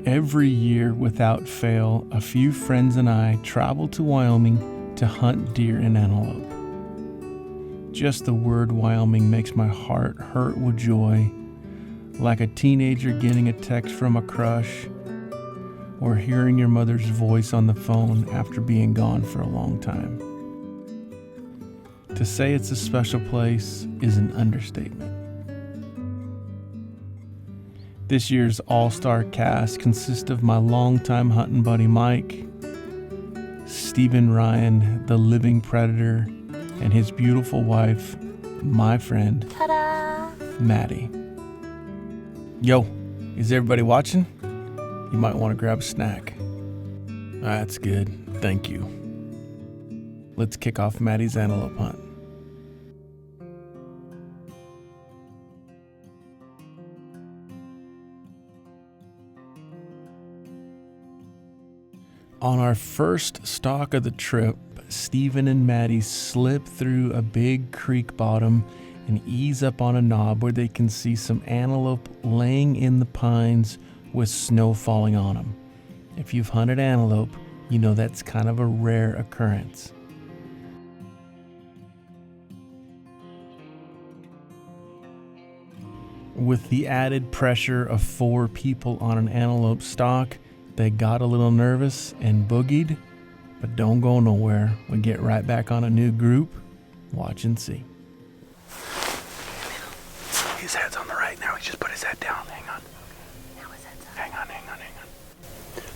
Every year, without fail, a few friends and I travel to Wyoming to hunt deer and antelope. Just the word Wyoming makes my heart hurt with joy, like a teenager getting a text from a crush, or hearing your mother's voice on the phone after being gone for a long time. To say it's a special place is an understatement. This year's all-star cast consists of my longtime hunting buddy Mike, Stephen Ryan, the living predator, and his beautiful wife, my friend, Ta-da! Maddy. Yo, is everybody watching? You might want to grab a snack. That's good, thank you. Let's kick off Maddy's antelope hunt. On our first stalk of the trip, Stephen and Maddy slip through a big creek bottom and ease up on a knob where they can see some antelope laying in the pines with snow falling on them. If you've hunted antelope, you know that's kind of a rare occurrence. With the added pressure of 4 people on an antelope stalk, they got a little nervous and boogied, but don't go nowhere. We get right back on a new group. Watch and see. His head's on the right now. He just put his head down. Hang on. Now his head's up. Hang on.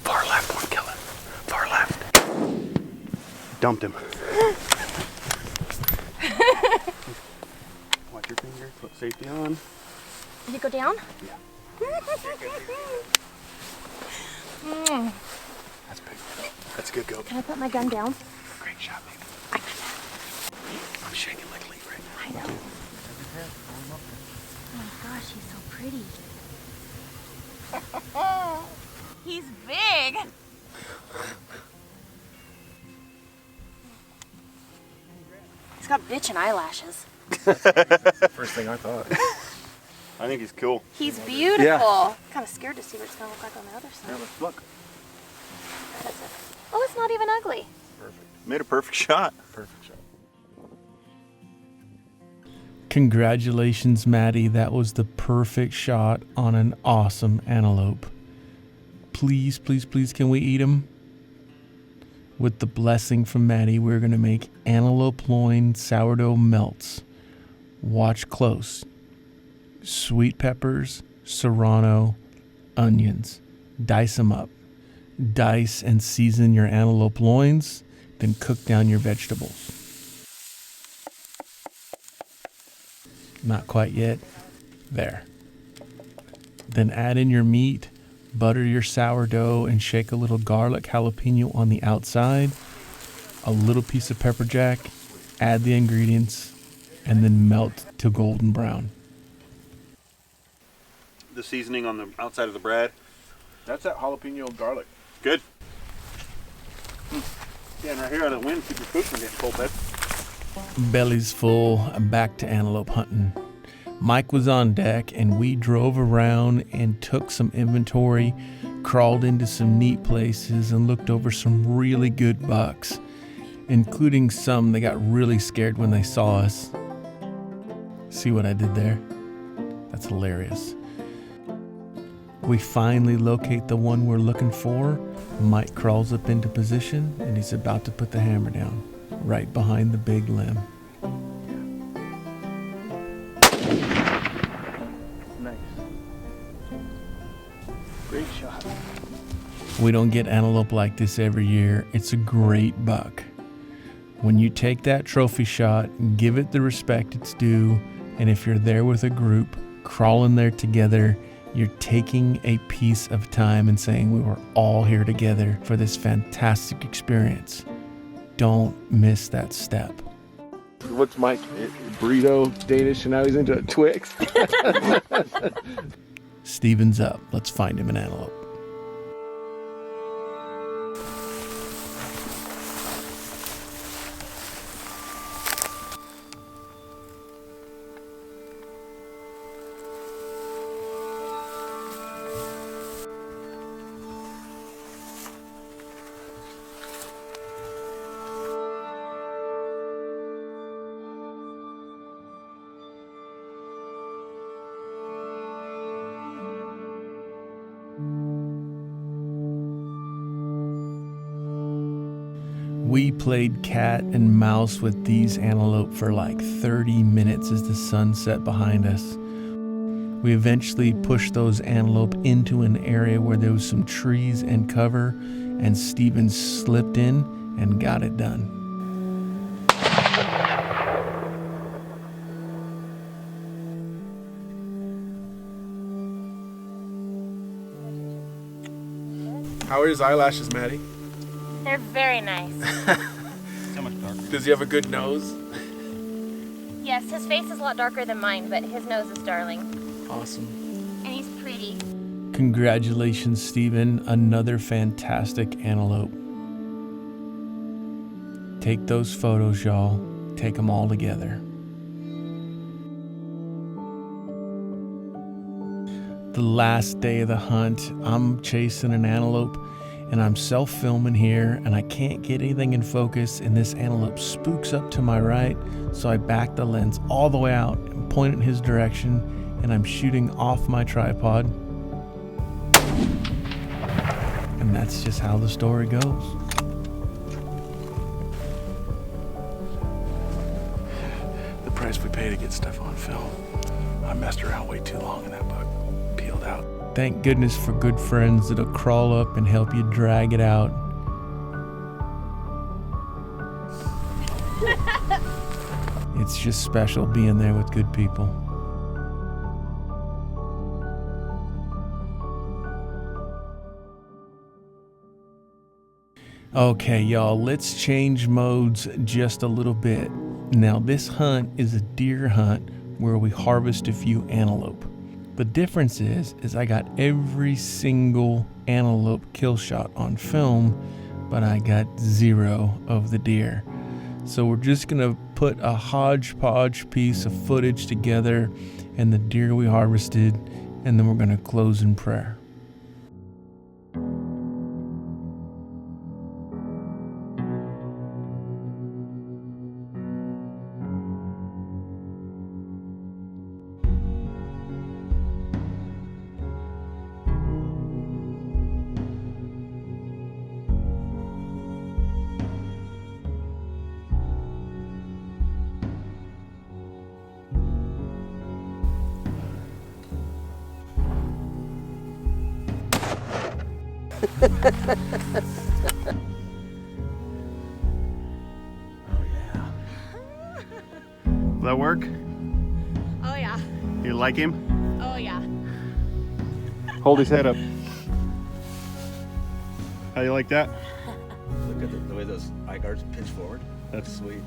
Far left won't kill him. Far left. Dumped him. Watch your finger. Put safety on. Did you go down? Yeah. That's big. That's a good go. Can I put my gun down? Great shot, baby. I got that. I'm shaking like a leaf right now. I know. Oh my gosh, he's so pretty. He's big. He's got bitchin' eyelashes. First thing I thought. I think he's cool. He's beautiful. Yeah. Kind of scared to see what it's gonna look like on the other side. Yeah, let's look. That's it. Oh, it's not even ugly. Perfect. Made a perfect shot. Perfect shot. Congratulations, Maddy. That was the perfect shot on an awesome antelope. Please, can we eat him? With the blessing from Maddy, we're going to make antelope loin sourdough melts. Watch close. Sweet peppers, serrano, onions. Dice them up. Dice and season your antelope loins, then cook down your vegetables. Not quite yet. There. Then add in your meat, butter your sourdough, and shake a little garlic jalapeno on the outside, a little piece of pepper jack, add the ingredients, and then melt to golden brown. The seasoning on the outside of the bread. That's that jalapeno garlic. Good. Stand right here out of the wind, keep your food from getting cold, bud. Belly's full, back to antelope hunting. Mike was on deck and we drove around and took some inventory, crawled into some neat places and looked over some really good bucks, including some that got really scared when they saw us. See what I did there? That's hilarious. We finally locate the one we're looking for. Mike crawls up into position and he's about to put the hammer down, right behind the big limb. Nice. Great shot. We don't get antelope like this every year. It's a great buck. When you take that trophy shot, give it the respect it's due, and if you're there with a group, crawling there together, you're taking a piece of time and saying we were all here together for this fantastic experience. Don't miss that step. What's Mike? Burrito, Danish, and now he's into a Twix. Steven's up. Let's find him an antelope. We played cat and mouse with these antelope for like 30 minutes as the sun set behind us. We eventually pushed those antelope into an area where there was some trees and cover, and Steven slipped in and got it done. How are his eyelashes, Maddy? They're very nice. So much darker. Does he have a good nose? Yes, his face is a lot darker than mine, but his nose is darling. Awesome. And he's pretty. Congratulations, Steven. Another fantastic antelope. Take those photos, y'all. Take them all together. The last day of the hunt, I'm chasing an antelope and I'm self-filming here and I can't get anything in focus, and this antelope spooks up to my right, so I back the lens all the way out and point it in his direction, and I'm shooting off my tripod. And that's just how the story goes. The price we pay to get stuff on film. I messed around way too long in that book. Peeled out. Thank goodness for good friends that'll crawl up and help you drag it out. It's just special being there with good people. Okay, y'all, let's change modes just a little bit. Now, this hunt is a deer hunt where we harvest a few antelope. The difference is I got every single antelope kill shot on film, but I got 0 of the deer. So we're just gonna put a hodgepodge piece of footage together and the deer we harvested, and then we're gonna close in prayer. Oh yeah. Will that work? Oh, yeah. You like him? Oh, yeah. Hold his head up. How you like that? Look at the way those eye guards pitch forward. That's sweet.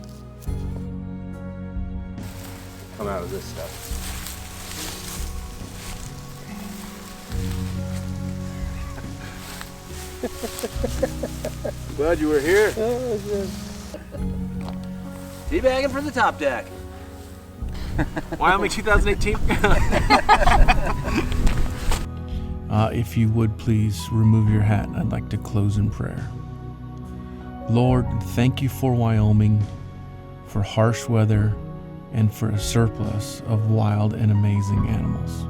Come out of this stuff. Glad you were here. Teabagging for the top deck. Wyoming 2018. If you would please remove your hat, I'd like to close in prayer. Lord, thank you for Wyoming, for harsh weather, and for a surplus of wild and amazing animals.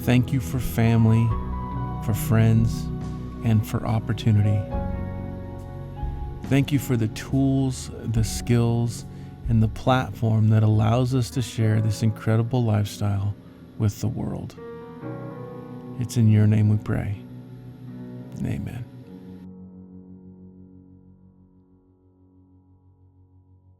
Thank you for family, for friends, and for opportunity. Thank you for the tools, the skills, and the platform that allows us to share this incredible lifestyle with the world. It's in your name we pray. Amen.